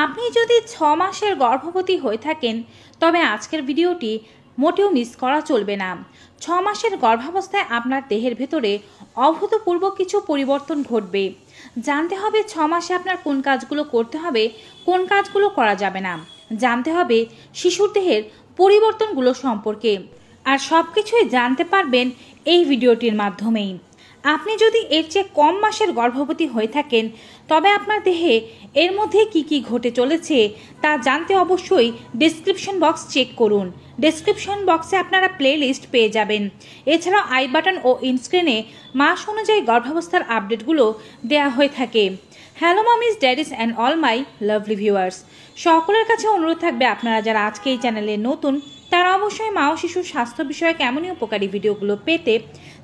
আপনি যদি 6 মাসের গর্ভবতী হয়ে থাকেন তবে আজকের ভিডিওটি মোটেও মিস করা চলবে না। 6 মাসের গর্ভাবস্থায় আপনার দেহের ভেতরে অভূতপূর্ব কিছু পরিবর্তন ঘটবে। জানতে হবে 6 মাসে আপনার কোন কাজগুলো করতে হবে, কোন কাজগুলো করা যাবে না। জানতে হবে শিশুর দেহের পরিবর্তনগুলো সম্পর্কে। আর সব কিছুই জানতে পারবেন এই ভিডিওটির মাধ্যমেই। আপনি যদি এর চেয়ে কম মাসের গর্ভবতী হয়ে থাকেন তবে আপনার দেহে এর মধ্যে কি ঘটে চলেছে তা জানতে অবশ্যই ডেসক্রিপশন বক্স চেক করুন। ডেসক্রিপশন বক্সে আপনারা প্লেলিস্ট পেয়ে যাবেন। এছাড়াও আই বাটন ও ইনস্ক্রিনে মাস অনুযায়ী গর্ভাবস্থার আপডেটগুলো দেয়া হয়ে থাকে। Hello মামিজ, daddy's and all my lovely viewers, সকলের কাছে অনুরোধ থাকবে আপনারা যারা আজকে এই চ্যানেলে নতুন তারা অবশ্যই মা ও শিশুর স্বাস্থ্য বিষয়ক এমনই উপকারী ভিডিওগুলো পেতে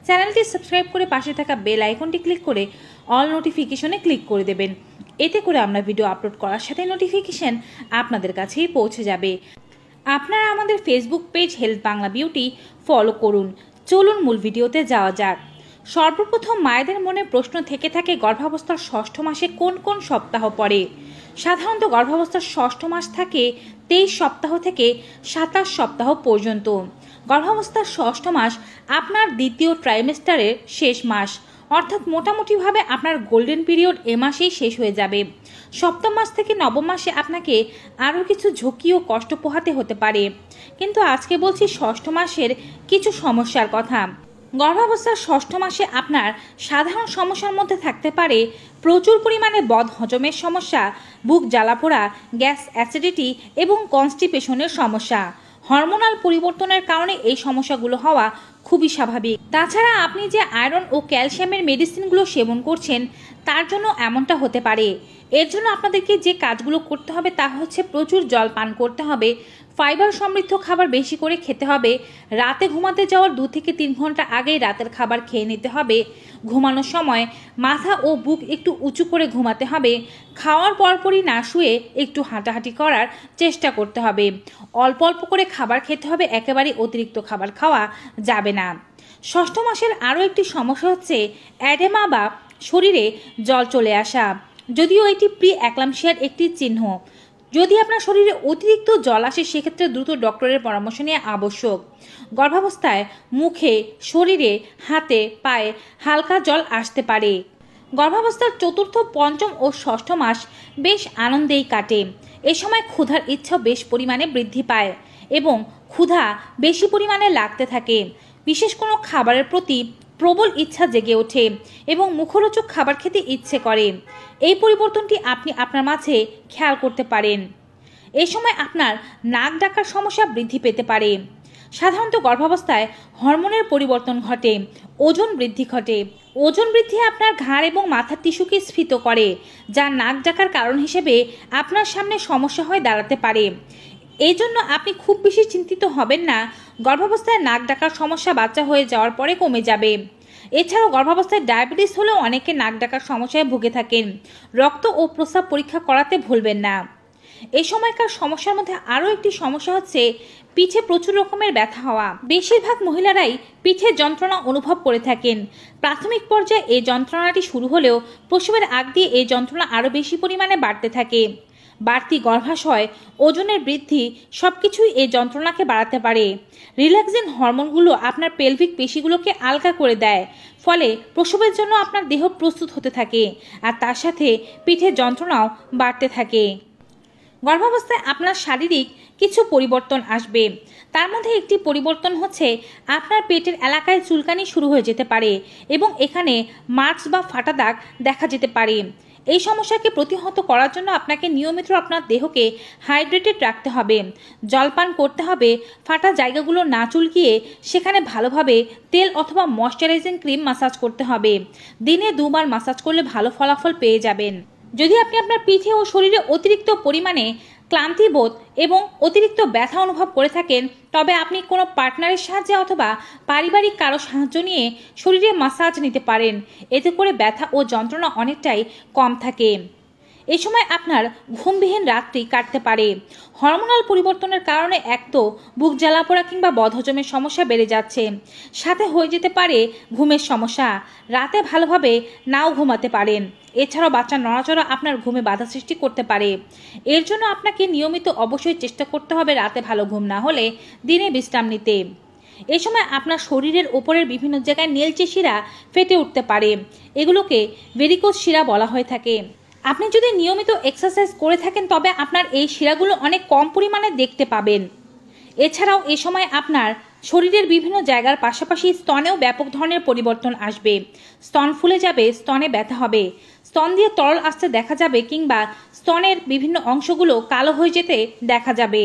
চ্যানেলটি সাবস্ক্রাইব করে পাশে থাকা বেল আইকনটি ক্লিক করে অল নোটিফিকেশনে ক্লিক করে দেবেন। এতে করে আমরা ভিডিও আপলোড করার সাথে নোটিফিকেশন আপনাদের কাছেই পৌঁছে যাবে। আপনারা আমাদের Facebook page health Bangla beauty follow করুন। চলুন মূল ভিডিওতে যাওয়া যাক। সর্বপ্রথম মায়েদের মনে প্রশ্ন থেকে থাকে গর্ভাবস্থার ষষ্ঠ মাসে কোন কোন সপ্তাহ পড়ে। সাধারণত গর্ভাবস্থার ষষ্ঠ মাস থাকে 23 সপ্তাহ থেকে 27 সপ্তাহ পর্যন্ত। গর্ভাবস্থার ষষ্ঠ মাস আপনার দ্বিতীয় ট্রাইমেস্টারের শেষ মাস, অর্থাৎ মোটামুটিভাবে আপনার গোল্ডেন পিরিয়ড এ মাসেই শেষ হয়ে যাবে। সপ্তম মাস থেকে নবম মাসে আপনাকে আরও কিছু ঝুঁকি ও কষ্ট পোহাতে হতে পারে, কিন্তু আজকে বলছি ষষ্ঠ মাসের কিছু সমস্যার কথা। গর্ভাবস্থার ষষ্ঠ মাসে আপনার সাধারণ সমস্যার মধ্যে থাকতে পারে প্রচুর পরিমাণে বদ হজমের সমস্যা, বুক জ্বালাপোড়া, গ্যাস অ্যাসিডিটি এবং কনস্টিপেশনের সমস্যা। হরমোনাল পরিবর্তনের কারণে এই সমস্যাগুলো হওয়া খুবই স্বাভাবিক। তাছাড়া আপনি যে আয়রন ও ক্যালসিয়ামের মেডিসিনগুলো সেবন করছেন তার জন্য এমনটা হতে পারে। এর জন্য আপনাদেরকে যে কাজগুলো করতে হবে তা হচ্ছে প্রচুর জল পান করতে হবে, ফাইবার সমৃদ্ধ খাবার বেশি করে খেতে হবে, রাতে ঘুমাতে যাওয়ার 2 থেকে 3 ঘন্টা আগেই রাতের খাবার খেয়ে নিতে হবে, ঘুমানোর সময় মাথা ও বুক একটু উঁচু করে ঘুমাতে হবে, খাওয়ার পরপরই না শুয়ে একটু হাঁটাহাঁটি করার চেষ্টা করতে হবে, অল্প অল্প করে খাবার খেতে হবে, একেবারে অতিরিক্ত খাবার খাওয়া যাবে না। ষষ্ঠ মাসের আরও একটি সমস্যা হচ্ছে অ্যাডেমা বা শরীরে জল চলে আসা। যদিও এটি প্রি অ্যাক্লাম্পসিয়ার একটি চিহ্ন। যদি আপনার শরীরে অতিরিক্ত জল আসে সেক্ষেত্রে দ্রুত ডক্টরের পরামর্শ নেওয়া আবশ্যক। গর্ভাবস্থায় মুখে, শরীরে, হাতে, পায়ে হালকা জল আসতে পারে। গর্ভাবস্থার চতুর্থ, পঞ্চম ও ষষ্ঠ মাস বেশ আনন্দেই কাটে। এ সময় ক্ষুধার ইচ্ছা বেশ পরিমাণে বৃদ্ধি পায় এবং ক্ষুধা বেশি পরিমাণে লাগতে থাকে। বিশেষ কোনো খাবারের প্রতি প্রবল ইচ্ছা জেগে ওঠে এবং মুখরোচক খাবার খেতে ইচ্ছে করে। এই পরিবর্তনটি আপনি আপনার মাঝে খেয়াল করতে পারেন। এই সময় আপনার নাক ডাকার সমস্যা বৃদ্ধি পেতে পারে। সাধারণত গর্ভাবস্থায় হরমোনের পরিবর্তন ঘটে, ওজন বৃদ্ধি ঘটে। ওজন বৃদ্ধি আপনার ঘাড় এবং মাথার টিস্যুকে স্ফীত করে, যা নাক ডাকার কারণ হিসেবে আপনার সামনে সমস্যা হয়ে দাঁড়াতে পারে। এই জন্য আপনি খুব বেশি চিন্তিত হবেন না। গর্ভাবস্থায় নাক ডাকার সমস্যা বাচ্চা হয়ে যাওয়ার পরে কমে যাবে। এছাড়াও গর্ভাবস্থায় ডায়াবেটিস হলেও অনেকে নাক ডাকার সমস্যায় ভুগে থাকেন। রক্ত ও প্রস্রাব পরীক্ষা করাতে ভুলবেন না। এই সময়কার সমস্যার মধ্যে আরও একটি সমস্যা হচ্ছে পিঠে প্রচুর রকমের ব্যথা হওয়া। বেশিরভাগ মহিলারাই পিঠে যন্ত্রণা অনুভব করে থাকেন। প্রাথমিক পর্যায়ে এই যন্ত্রণাটি শুরু হলেও প্রসবের আগ দিয়ে এই যন্ত্রণা আরও বেশি পরিমাণে বাড়তে থাকে। বাড়তি গর্ভাশয়, ওজনের বৃদ্ধি সবকিছুই এই যন্ত্রণাকে বাড়াতে পারে। রিল্যাক্সিন হরমোনগুলো আপনার পেলভিক পেশিগুলোকে আলগা করে দেয়, ফলে প্রসবের জন্য আপনার দেহ প্রস্তুত হতে থাকে আর তার সাথে পিঠের যন্ত্রণাও বাড়তে থাকে। গর্ভাবস্থায় আপনার শারীরিক কিছু পরিবর্তন আসবে। তার মধ্যে একটি পরিবর্তন হচ্ছে আপনার পেটের এলাকায় চুলকানি শুরু হয়ে যেতে পারে এবং এখানে মার্কস বা ফাটা দাগ দেখা যেতে পারে। এই সমস্যাকে প্রতিহত করার জন্য আপনাকে নিয়মিত আপনার দেহকে হাইড্রেটেড রাখতে হবে, জলপান করতে হবে, ফাটা জায়গাগুলো না চুলকিয়ে সেখানে ভালোভাবে তেল অথবা ময়শ্চারাইজিং ক্রিম মাসাজ করতে হবে। দিনে 2 বার মাসাজ করলে ভালো ফলাফল পেয়ে যাবেন। যদি আপনি আপনার পিঠে ও শরীরে অতিরিক্ত পরিমাণে ক্লান্তিবোধ এবং অতিরিক্ত ব্যথা অনুভব করে থাকেন তবে আপনি কোনো পার্টনারের সাহায্যে অথবা পারিবারিক কারো সাহায্য নিয়ে শরীরে মাসাজ নিতে পারেন। এতে করে ব্যথা ও যন্ত্রণা অনেকটাই কম থাকে। এই সময় আপনার ঘুমবিহীন রাত্রি কাটতে পারে। হরমোনাল পরিবর্তনের কারণে এক তো বুক জ্বালাপোড়া কিংবা বদহজমের সমস্যা বেড়ে যাচ্ছে, সাথে হয়ে যেতে পারে ঘুমের সমস্যা। রাতে ভালোভাবে নাও ঘুমাতে পারেন। এছাড়াও বাচ্চার নড়াচড়া আপনার ঘুমে বাধা সৃষ্টি করতে পারে। এর জন্য আপনাকে নিয়মিত অবশ্যই চেষ্টা করতে হবে রাতে ভালো ঘুম না হলে দিনে বিশ্রাম নিতে। এ সময় আপনার শরীরের ওপরের বিভিন্ন জায়গায় নীলচে শিরা ফেটে উঠতে পারে, এগুলোকে ভেরিকোজ শিরা বলা হয়ে থাকে। আপনি যদি নিয়মিত এক্সারসাইজ করে থাকেন তবে আপনার এই শিরাগুলো অনেক কম পরিমাণে দেখতে পাবেন। এছাড়াও এ সময় আপনার শরীরের বিভিন্ন জায়গার পাশাপাশি স্তনেও ব্যাপক ধরনের পরিবর্তন আসবে। স্তন ফুলে যাবে, স্তনে ব্যথা হবে, স্তন দিয়ে তরল আসতে দেখা যাবে, কিংবা স্তনের বিভিন্ন অংশগুলো কালো হয়ে যেতে দেখা যাবে।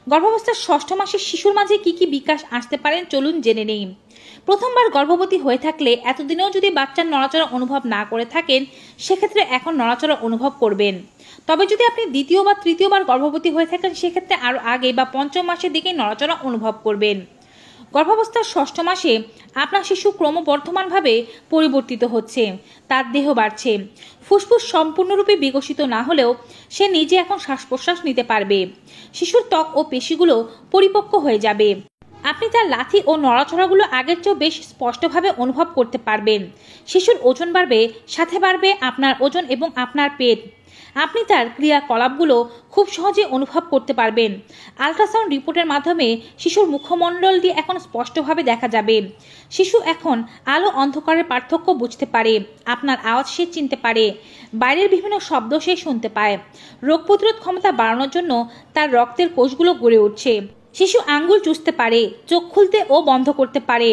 গর্ভাবস্থার ষষ্ঠ মাসে শিশুর মাঝে কি কি বিকাশ আসতে পারেন চলুন জেনে নেই। প্রথমবার গর্ভবতী হয়ে থাকলে এতদিনেও যদি বাচ্চার নড়াচড়া অনুভব না করে থাকেন সেক্ষেত্রে এখন নড়াচড়া অনুভব করবেন। তবে যদি আপনি দ্বিতীয় বা তৃতীয়বার গর্ভবতী হয়ে থাকেন সেক্ষেত্রে আরও আগে বা পঞ্চম মাসের দিকেই নড়াচড়া অনুভব করবেন। গর্ভাবস্থার ষষ্ঠ মাসে আপনার শিশু ক্রমবর্ধমানভাবে পরিবর্তিত হচ্ছে, তার দেহ বাড়ছে, ফুসফুস সম্পূর্ণরূপে বিকশিত না হলেও সে নিজে এখন শ্বাস প্রশ্বাস নিতে পারবে। শিশুর ত্বক ও পেশিগুলো পরিপক্ক হয়ে যাবে। আপনি তার লাথি ও নড়াচড়াগুলো আগের চেয়েও বেশ স্পষ্টভাবে অনুভব করতে পারবেন। শিশুর ওজন বাড়বে, সাথে বাড়বে আপনার ওজন এবং আপনার পেট। আপনি তার ক্রিয়াকলাপগুলো খুব সহজে অনুভব করতে পারবেন। আল্ট্রাসাউন্ড রিপোর্টের মাধ্যমে শিশুর মুখমণ্ডলটি এখন স্পষ্টভাবে দেখা যাবে। শিশু এখন আলো অন্ধকারের পার্থক্য বুঝতে পারে, আপনার আওয়াজ সে চিনতে পারে, বাইরের বিভিন্ন শব্দ সে শুনতে পায়। রোগ প্রতিরোধ ক্ষমতা বাড়ানোর জন্য তার রক্তের কোষগুলো গড়ে উঠছে। শিশু আঙ্গুল চুষতে পারে, চোখ খুলতে ও বন্ধ করতে পারে।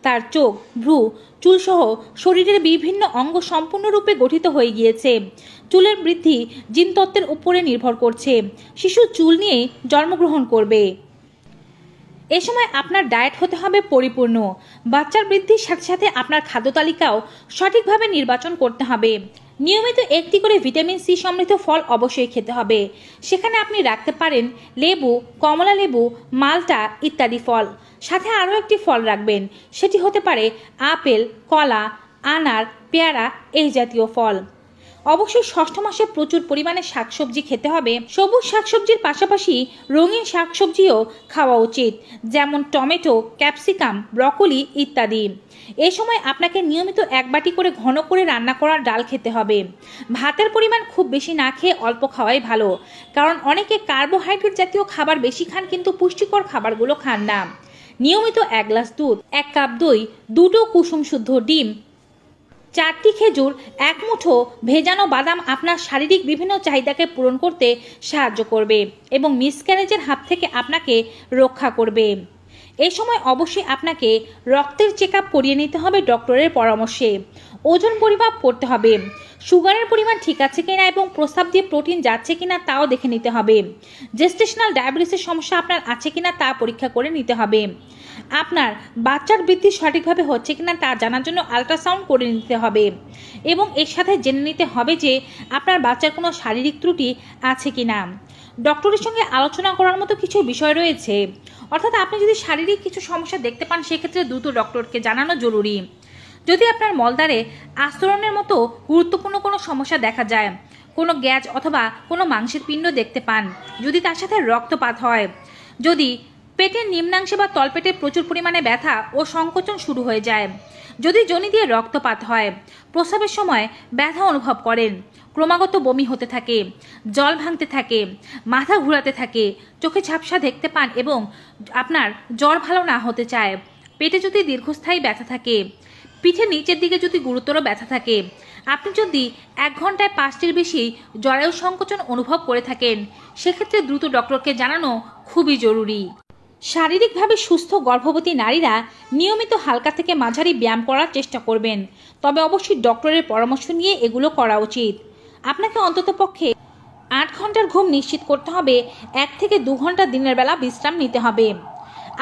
তার চোখ, ভ্রু, চুলসহ শরীরের বিভিন্ন অঙ্গ সম্পূর্ণরূপে গঠিত হয়ে গিয়েছে। চুলের বৃদ্ধি জিনতত্ত্বের উপরে নির্ভর করছে। শিশু চুল নিয়ে জন্মগ্রহণ করবে। এ সময় আপনার ডায়েট হতে হবে পরিপূর্ণ। বাচ্চার বৃদ্ধির সাথে সাথে আপনার খাদ্য তালিকাও সঠিকভাবে নির্বাচন করতে হবে। নিয়মিত একটি করে ভিটামিন সি সমৃদ্ধ ফল অবশ্যই খেতে হবে। সেখানে আপনি রাখতে পারেন লেবু, কমলা লেবু, মালটা ইত্যাদি ফল। সাথে আরও একটি ফল রাখবেন, সেটি হতে পারে আপেল, কলা, আনার, পেয়ারা এই জাতীয় ফল। অবশ্যই ষষ্ঠ মাসে প্রচুর পরিমাণে শাকসবজি খেতে হবে। সবুজ শাকসবজির পাশাপাশি রঙিন শাকসবজিও খাওয়া উচিত, যেমন টমেটো, ক্যাপসিকাম, ব্রকলি ইত্যাদি। এই সময় আপনাকে নিয়মিত এক বাটি করে ঘন করে রান্না করা ডাল খেতে হবে। ভাতের পরিমাণ খুব বেশি না খেয়ে অল্প খাওয়াই ভালো, কারণ অনেকে কার্বোহাইড্রেট জাতীয় খাবার বেশি খান কিন্তু পুষ্টিকর খাবারগুলো খান না। নিয়মিত 1 গ্লাস দুধ, 1 কাপ দই, 2টো কুসুম শুদ্ধ ডিম, 4টি খেজুর, 1 মুঠো ভেজানো বাদাম আপনার শারীরিক বিভিন্ন চাহিদাকে পূরণ করতে সাহায্য করবে এবং মিসক্যারেজের হাত থেকে আপনাকে রক্ষা করবে। এই সময় অবশ্যই আপনাকে রক্তের চেক আপ করিয়ে নিতে হবে ডক্টরের পরামর্শে। ওজন পরিমাপ করতে হবে, সুগারের পরিমাণ ঠিক আছে কিনা এবং প্রস্রাব দিয়ে প্রোটিন যাচ্ছে কিনা তাও দেখে নিতে হবে। জেস্টেশনাল ডায়াবেটিসের সমস্যা আপনার আছে কিনা তা পরীক্ষা করে নিতে হবে। আপনার বাচ্চার বৃদ্ধি সঠিকভাবে হচ্ছে কিনা তা জানার জন্য আল্ট্রাসাউন্ড করে নিতে হবে এবং এর সাথে জেনে নিতে হবে যে আপনার বাচ্চার কোনো শারীরিক ত্রুটি আছে কিনা। ডক্টরের সঙ্গে আলোচনা করার মতো কিছু বিষয় রয়েছে, অর্থাৎ আপনি যদি শারীরিক কিছু সমস্যা দেখতে পান সেক্ষেত্রে দ্রুত ডক্টরকে জানানো জরুরি। যদি আপনার মলদ্বারে আস্তরণের মতো গুরুত্বপূর্ণ কোনো সমস্যা দেখা যায়, কোনো গ্যাস অথবা কোনো মাংসের পিণ্ড দেখতে পান, যদি তার সাথে রক্তপাত হয়, যদি পেটের নিম্নাংশে বা তলপেটে প্রচুর পরিমাণে ব্যথা ও সংকোচন শুরু হয়ে যায়, যদি যোনি দিয়ে রক্তপাত হয়, প্রস্রাবের সময় ব্যথা অনুভব করেন, ক্রমাগত বমি হতে থাকে, জল ভাঙতে থাকে, মাথা ঘোরাতে থাকে, চোখে ঝাপসা দেখতে পান এবং আপনার জ্বর ভালো না হতে চায়, পেটে যদি দীর্ঘস্থায়ী ব্যথা থাকে, পিঠের নিচের দিকে যদি গুরুতর ব্যথা থাকে, আপনি যদি 1 ঘন্টায় 5টির বেশি জরায়ু সংকোচন অনুভব করে থাকেন সেক্ষেত্রে দ্রুত ডক্টরকে জানানো খুবই জরুরি। শারীরিকভাবে সুস্থ গর্ভবতী নারীরা নিয়মিত হালকা থেকে মাঝারি ব্যায়াম করার চেষ্টা করবেন, তবে অবশ্যই ডক্টরের পরামর্শ নিয়ে এগুলো করা উচিত। আপনাকে অন্ততপক্ষে 8 ঘন্টার ঘুম নিশ্চিত করতে হবে, 1 থেকে 2 ঘন্টা দিনের বেলা বিশ্রাম নিতে হবে।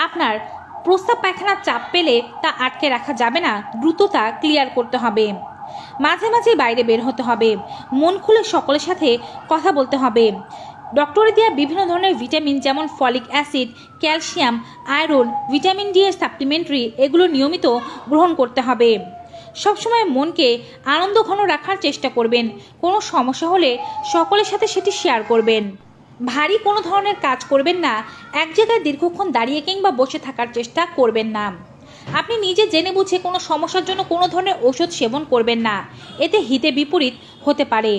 আপনার প্রস্রাব পায়খানার চাপ পেলে তা আটকে রাখা যাবে না, দ্রুত তা ক্লিয়ার করতে হবে। মাঝে মাঝে বাইরে বের হতে হবে, মন খুলে সকলের সাথে কথা বলতে হবে। ডক্টরে দেওয়া বিভিন্ন ধরনের ভিটামিন যেমন folic acid, calcium, iron, vitamin D এর সাপ্লিমেন্টারি এগুলো নিয়মিত গ্রহণ করতে হবে। সবসময় মনকে আনন্দঘন রাখার চেষ্টা করবেন। কোনো সমস্যা হলে সকলের সাথে সেটি শেয়ার করবেন। ভারী কোনো ধরনের কাজ করবেন না, এক জায়গায় দীর্ঘক্ষণ দাঁড়িয়ে কিংবা বসে থাকার চেষ্টা করবেন না। আপনি নিজে জেনে বুঝে কোনো সমস্যার জন্য কোনো ধরনের ওষুধ সেবন করবেন না, এতে হিতে বিপরীত হতে পারে।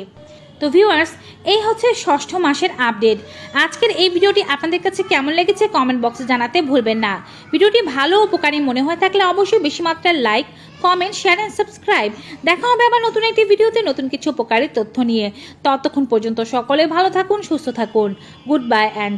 তো ভিউয়ার্স, এই হচ্ছে ষষ্ঠ মাসের আপডেট। আজকের এই ভিডিওটি আপনাদের কাছে কেমন লেগেছে কমেন্ট বক্সে জানাতে ভুলবেন না। ভিডিওটি ভালো উপকারী মনে হয়ে থাকলে অবশ্যই বেশি মাত্রায় like, comment, share and subscribe. দেখা হবে আবার নতুন একটি ভিডিওতে নতুন কিছু উপকারী তথ্য নিয়ে। ততক্ষণ পর্যন্ত সকলে ভালো থাকুন, সুস্থ থাকুন। Good bye and